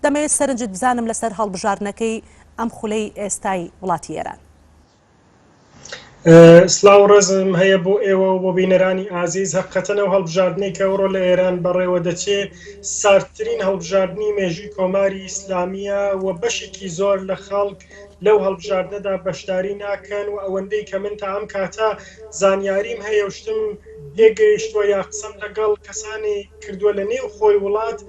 دەمەوێت سەرنجت بزانم لەسەر هەڵبژاردنەکەی ئەم خولەی ئێستای وڵاتی ئێران. سلااو ڕێزم هەیە بۆ ئێوە و بۆ بینەرانی ئازیز. هەقەتەنەوە هەڵبژاردنەی کە ئەوڕۆ لە ئێران بەڕێوە دەچێت ساردترین هەڵبژاردننی مێژووی کۆماری ئیسلامیە و بەشێکی زۆر لە خەڵک لەو هەڵبژاردنەدا بەشداری ناکەن و ئەوەندەی کە من تا ئەم کاتە زانیاریم هەیە وشتم پێگەیشتووە یا قسەم لەگەڵ کەسانی کردووە لە نێو خۆی وڵات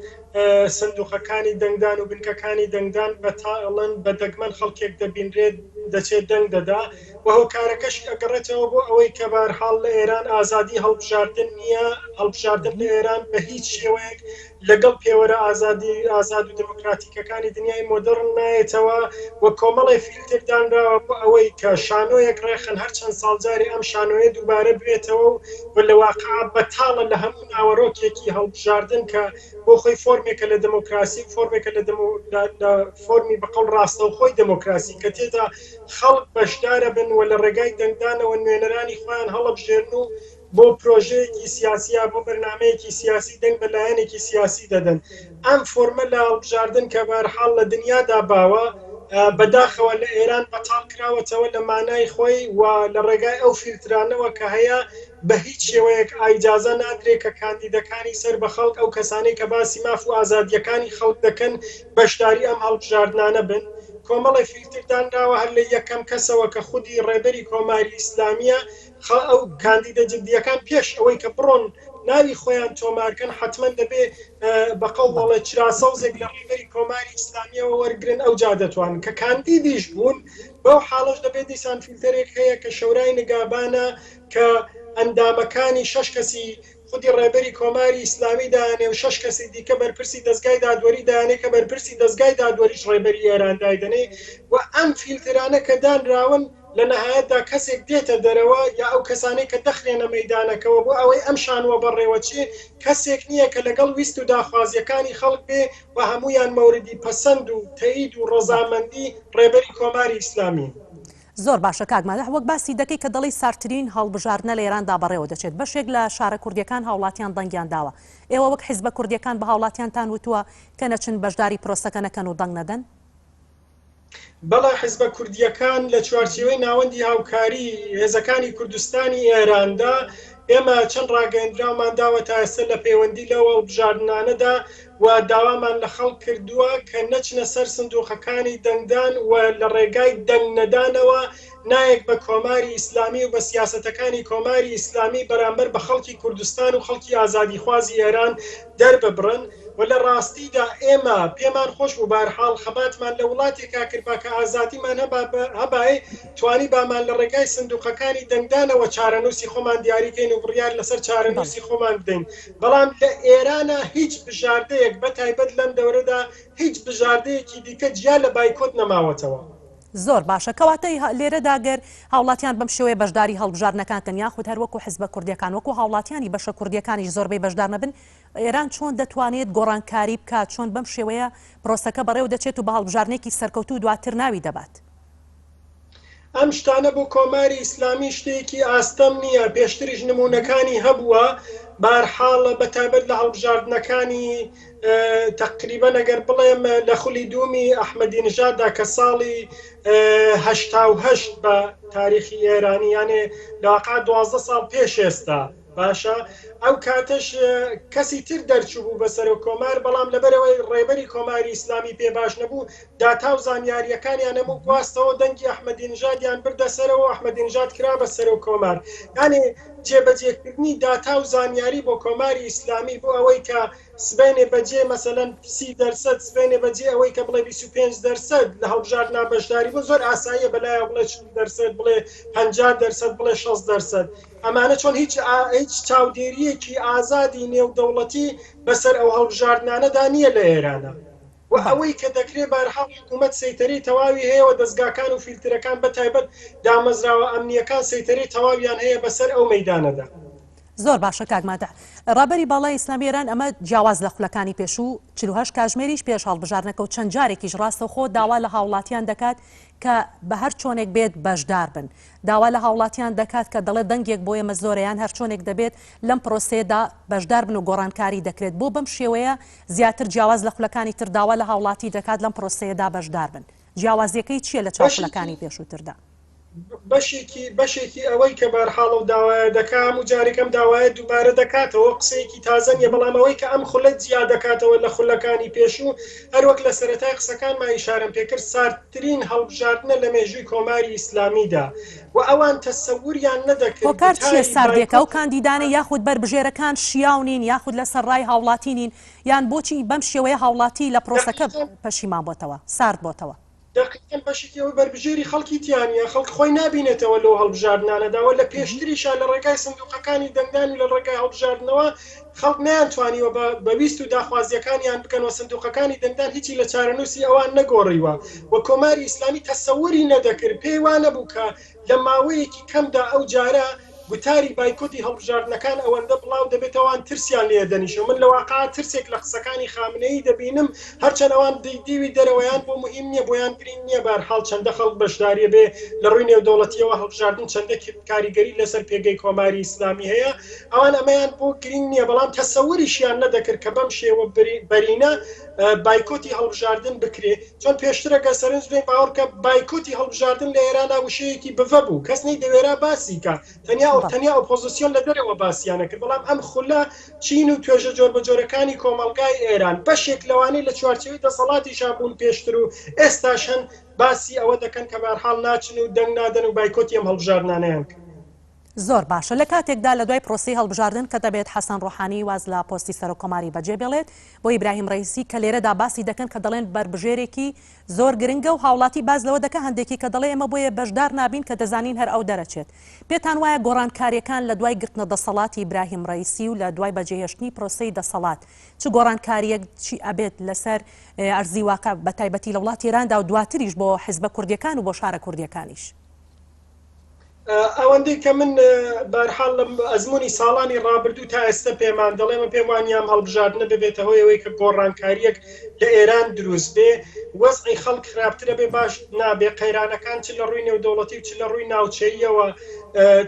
سندوقەکانی دەنگدان و بنکەکانی دەنگدان بە تاڵن بە دەگمەن خەڵکێک دەبینرێت دەچێت دەنگ دەدا و هۆکارەکەش ئەگەڕێتەوە بۆ ئەوەی کە بەرحاڵ لە ئێران ئازادی هەڵبژاردن نییە. هەڵبژاردن لە ئێران بە هیچ شێوەیەک لەگەڵ پێوەرە ئازاد و دموکراتیکەکانی دنیای مۆدرن نایێتەوە و کۆمەڵی فیلتردانراوە بۆ ئەوەی کە شانۆیەک ڕێخن هەر چەند ساڵجاری ئەم شانۆیە دووبارە بێتەوە و لە واقع بەتاڵە لە هەموو ناوەڕۆکێکی هەڵبژاردن کە بۆ خۆی فۆرمێکە لە دموکراسی فۆرمێکە لە فۆرمی بەقەڵ ڕاستەوخۆی دموکراسی کە تێدا خەڵک بەشدارە بن و لە ڕێگای دەنگدانەوە نوێنەرانی خۆیان هەڵەبژێرن و بۆ پرۆژەیەکی سیاسیە بۆ بەرنمەیەکی سیاسی دەنگ بەلایەنێکی سیاسی دەدەن. ئەم فۆرمە لە هەڵبژاردن کە بەرحاڵ لە دنیادا باوە بەداخەوە لە ئێران بەتاڵ کراوەتەوە لە مانای خۆی و لە ڕێگای ئەو فیلترانەوە کە هەیە بە هیچ شێوەیەک ئایجازە نادرێت کە کاندیدەکانی سەر بە خەڵک ئەو کەسانەی کە باسی ماف و ئازادیەکانی خەڵک دەکەن بەشداری ئەم هەڵبژاردنانە بن. کۆمەڵی فیلتردانراوە هەر لە یەکەم کەسەوە کە خودی ڕێبەری کۆماری ئیسلامیە ئەو کاندیدە جدیەکان پێش ئەوەی کە بڕۆن ناوی خۆیان تۆمارکەن حتمما دەبێ بەقەڵ بەڵێ چراسەوزێک لە ڕێبەری کۆماری ئیسلامیەوە وەرگرن ئەو جا دەتوانن کە کاندیدیش بوون بەو حاڵش دەبێت دیسان فیلترێک هەیە کە شەورای نگابانە کە ئەندامەکانی 6 کەسی خودی ڕێبەری کۆماری ئیسلامی دایانێ و 6 کەسی دیکە بەرپرسی دەستگای دادوەری دایانێ کە بەرپرسی دەستگای دادوەریش ڕێبەری ئێران دایدەنێ و ئەم فیلترانە کە دانراون لە نەهایەتدا کەسێک دێتە دەرەوە یا ئەو کەسانەی کە دەخرێنە مەیدانەکەەوە بۆ ئەوەی ئەم شانوە بەڕێوە چێ کەسێک نییە کە لەگەڵ ویست و داخوازیەکانی خەڵک بێ و هەمویان مەوردی پەسەند و تەیید و ڕەزامەندی ڕێبەری کۆماری ئیسلامی. زۆر باشە کاکمادە وەک باسی دەکەی کە دەڵی سارترین هەڵبژاردنە لە ئێراندا بەڕێوە دەچێت بەشێک لە شارە کوردیەکان هاوڵاتیان دەنگیان داوە. ئێوە وەک حیزبە کوردیەکان بە هاوڵاتیانتان وتووە کە نەچن بەشداری پرۆسەکە نەکەن و دەنگ نەدەن؟ بەڵا حیزبە کوردیەکان لە چوارچێوەی ناوەندی هاوکاری هێزەکانی کوردستانی ئێراندا ئێمە چەند ڕاگەیەندراومان داوە تا ئێستا لە پەیوەندی لەوە هەڵبژاردنانەدا و داوامان لە خەڵک کردووە کە نەچنە سەر سندوقەکانی دەنگدان و لە ڕێگای دەنگ نەدانەوە نایەک بە کۆماری ئیسلامی و بە سیاسەتەکانی کۆماری ئیسلامی بەرامبەر بە خەڵکی کوردستان و خەڵکی ئازادیخوازی ئێران دەرببڕن و لە ڕاستیدا ئێمە پێمان خۆش و بارحاڵ خەباتمان لە وڵاتێکا کرد کە ئازادیمان هەبایە توانی بامان لە ڕێگای سندوقەکانی دەنگدانەوە چارەنووسی خۆمان دیاریکەین و بڕیار لەسەر چارەنووسی خۆمان بدەین. بەڵام لە ئێرانە هیچ بژاردەیەک بەتایبەت لەم دەورەدا هیچ بژاردەیەکی دیکە جیا لە بایکۆت نەماوەتەوە. زۆر باشە کەواتەی لێرەدا گەر هاوڵاتیان بەم شێوەیە بەشداری هەڵبژاردنەکان یاخود هەروەکو حیزبە کوردیەکان وەکو هاوڵاتیانی بەشە کوردیەکانیش زۆربەی بەشدار نەبن ئێران چۆن دەتوانێت گۆڕانکاری بکات چۆن بەم شێوەیە پرۆسەکە بەڕێوە دەچێت و بە هەڵبژاردنێکی سەرکەوتوو و دواتر ناوی دەبات؟ ئەم شتانە بۆ کۆماری ئیسلامی شتێکی ئاستەم نییە پێشتریش نمونونەکانی هەبووە بارحاڵە بەتابەت لە هەڵبژاردنەکانی تقریبا ئەگەر بڵێم لە خولی دوومی ئەحمەدی نژاددا کە ساڵی 1970 بە تاریخی ئێرانی یانێ لاقا 12 ساڵ پێش ئێستا باشە ئەو کاتەش کەسی تر دەرچوو بوو بەسەر و کۆمار بەڵام لەبەرەوەی ڕێبەری کۆماری ئیسلامی پێ باش نەبوو داتا و زانیاریەکانیان هەموو گواستەوە دەنگی ئەحمەدی نژادیان بردە سەرەوە ئەحمەدی نژاد کرا بەسەر و کۆمار یانێ جێبەجێکردنی داتا و زانیاری بۆ کۆماری ئیسلامی بۆ ئەوەی کە سبێنێ بەجێ مەسەلەن 30% سبێنێ بەجێ ئەوەی کە بڵێ 25% لە هەڵبژاردنا بەشداری بۆ زۆر ئاساییە بەلایە بڵێ 40% بڵێ 50% بڵێ 60%. ئەمانە چۆن هیچ چاودێریەکی ئازادی نێودەوڵەتی بەسەر ئەو هەڵبژاردنانەدا نییە لە ئێرانە و ئەوەی کە دەکرێت بەرحاڵ حکوومەت سەیتەرەی تەواوی هەیە و دەستگاکان و فیلترەکان بەتایبەت دامەزراوە ئەمنیەکان سەیتەرەی تەواویان هەیە بەسەر ئەو مەیدانەدا. زۆر باشە کاگمادە ڕابەری باڵای ئیسلامی ئێران ئەمە جیاواز لە خولەکانی پێشوو 48 کاتژمێریش پێش هەڵبژارنەکە و چەند جارێکیش ڕاستە خۆ داوا لە هاوڵاتیان دەکات کە بە هەر چۆنێک بێت بەشدار بن داوا لە هاوڵاتیان دەکات کە دەڵێ دەنگێک بۆ ئێمە زۆرەیان هەر چۆنێک دەبێت لەم پرۆسێدا بەشدار بن و گۆڕانکاری دەکرێت بۆ بەم شێوەیە زیاتر جیاواز لە خولەکانی تر داوا لە هاوڵاتی دەکات لەم پرۆسەیەدا بەشدار بن جیاوازیەکەی چییە لە چاو خولەکانی پێشووتردا بەشێکی ئەوەی کە بەرحاڵە و داوایە دەکام و جارێکم داوایە دووبارە دەکاتەوە قسەیەکی تازەنیە بەڵام ئەوەی کە ئەم خولەت زیاد دەکاتەوە لە خولەکانی پێشوو هەروەک لە سەرەتای قسەکانمان ئیشارەم پێکرد ساردترین هەڵبژاردنە لە مێژووی کۆماری ئیسلامیدا و ئەوان تەسەووریان نەدەکرد هۆکار چیە ساردێکە و کاندیدانە یاخود بربژێرەکان شیاونین یاخود لە سەرڕای هاوڵاتینین یان بۆچی بەم شێوەیە هاوڵاتی لە پرۆسەکە پەشیمان بۆتەوە سارد بۆتەوە دقیقاً بەشێکەوە بربژێری خەڵکی تیانە خەڵک خۆی نبینێتەوە لەو هەڵبژاردنانەداوە لە پێشتریشان لە ڕێگای سندوقەکانی دەنگدان و لە ڕێگای هەڵبژاردنەوە خەڵک نەیانتوانیوە بەویست و داخوازیەکانیان بکەنەوە سندوقەکانی دەنگدان هیچی لە چارەنووسی ئەوان نەگۆڕیوە و کۆماری ئیسلامی تەسەووری نەدەکرد پێی وانە بوو کە لە ماوەیەکی کەمدا ئەو جارە گوتاری بایکۆتی هەڵبژاردنەکان ئەوەندە بڵاو دەبێتەوەوان ترسیان لێ دەنیشە من لە واقع ترسێک لە قسەکانی خامنەی دەبینم هەرچەند ئەوان دیوی دەرەوەیان بۆ مهم نییە بۆیان گرنگ نییە بەرحاڵ چەندە خەڵک بەشداریە بێ لە ڕووی نێودەوڵەتیەوە هەڵبژاردن چەندە کاریگەری لەسەر پێگەی کۆماری ئیسلامی هەیە ئەوان ئەمەیان بۆ گرنگ نییە بەڵام تەسەووریشیان نەدەکرد کە بەم شێوە بەرینە بایکۆتی هەڵبژاردن بکرێت چۆن پێشترەکە سەرنج دوێن باوەڕکە بایکۆتی هەڵبژاردن لە ئێراندا وشەیەکی بڤە بوو کەس نەی دەوێرا باسی کە تەنیا ئۆپۆزیسیۆن لە دەرەوە باسییانە کرد بەڵام ئەم خولە چین و توێژە جۆر بە جۆرەکانی کۆمەڵگای ئێران بەشێک لەوانەی لە چوارچەوەی دەسەڵاتی شابوون پێشتر و ئێستاشن باسی ئەوە دەکەن کە بەرحاڵ ناچن و دەنگ نادەن و بایکۆتی ئەم هەڵبژاردنانەیان کرد زۆر باشە لە کاتێکدا لە دوای پرۆسی هەڵبژاردن کە دەبێت حەسەن ڕۆحانی واز لە پۆستی سەرۆکۆماری بەجێ بێڵێت بۆ ئیبراهیم ڕەیسی کە لێرەدا باسی دەکەن کە دەڵێن بربژێرێکی زۆر گرنگە و هاوڵاتی باز لەوە دەکە هەندێکی کە دەڵێ ئێمە بۆیە بەشدار نابین کە دەزانین هەر ئەو دەرەچێت پێتان وایە گۆڕانکاریەکان لە دوای گرتنە دەسەڵاتی ئیبراهیم ڕەیسی و لە دوای بەجێهێشتنی پرۆسەی دەسەڵات چ گۆڕانکاریەک چی ئەبێت لەسەر ئەرزی واقع بە تایبەتی لە وڵاتی ئێراندا و دواتریش بۆ حیزبە کوردیەکان و بۆ شارە کوردیەکانیش ئەوەندەی کە من بەرحاڵ لە ئەزمموی ساڵانی ڕابردوو تا ئێستا پێمان دەڵێمە پێم وانیام هەڵبژاردنە ببێتە هۆیەوەی کە گۆڕانکاریەک لە ئێران دروست بێ وەزعی خەڵک خراپترە بێ باش نابێ قەیرانەکان چ لە ڕووی نێودەوڵەتی و چ لە ڕووی ناوچەیەوە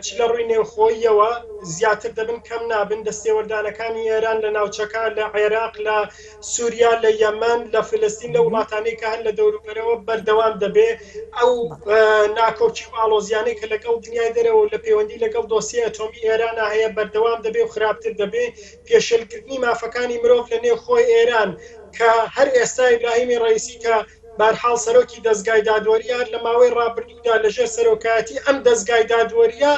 چ لە ڕووی نێوخۆیەوە زیاتر دەبن کەم نابن دەستێوەردانەکانی ئێران لە ناوچەکە لە عێراق لە سووریا لە یەمەن لە فلستین لە وڵاتانەی کە هەر لە دەوروبەرەوە بەردەوام دەبێ ئەو ناکۆچی و ئاڵۆزیانەی کە لەگەڵ دنیای دەرەوە لە پەیوەندی لەگەڵ دۆسیە ئەتۆمی ئێرانە هەیە بەردەوام دەبێ و خراپتر دەبێ پێشێلکردنی مافەکانی مرۆڤ لە نێوخۆی ئێران کە هەر ئێستا ئیبراهیمی ڕەیسی کە بەرحاڵ سەرۆکی دەستگای دادوەریە لە ماوەی ڕابردوودا لەژێر سەرۆکایەتی ئەم دەستگای دادوەریە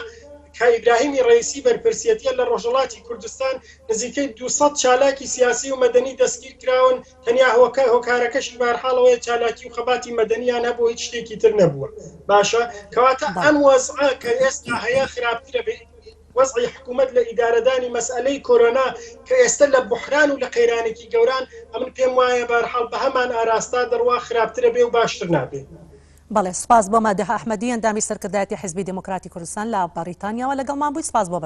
کە ئیبراهیمی ڕەیسی بەرپرسیەتیە لە ڕۆژهەڵاتی کوردستان نزیکەی 200 چالاکی سیاسی و مەدەنی دەستگیر کراون تەنیا هۆکارەکەشی بەرحاڵەوەی چالاکی و خەباتی مەدەنیان هەبوو هیچ شتێکی تر نەبووە باشە کەواتە ئەم وەزعە کە ئێستا هەیە خراپترە بێ وەزعی حکوومەت لە ئیدارەدانی مەسئلەی کۆرۆنا کە ئێستا لە بوحران و لە قەیرانێکی گەوران ئەمن پێم وایە بەرحاڵ بە هەمان ئاراستا دەڕوا خراپترە بێ و باشتر نابێت بەڵێ سپاس بۆ مادەح ئەحمەدی ئەندامی سەرکردایەتی حیزبی دموکراتی کوردستان لە بەریتانیاوە لەگەڵمان بووی سپاس بۆ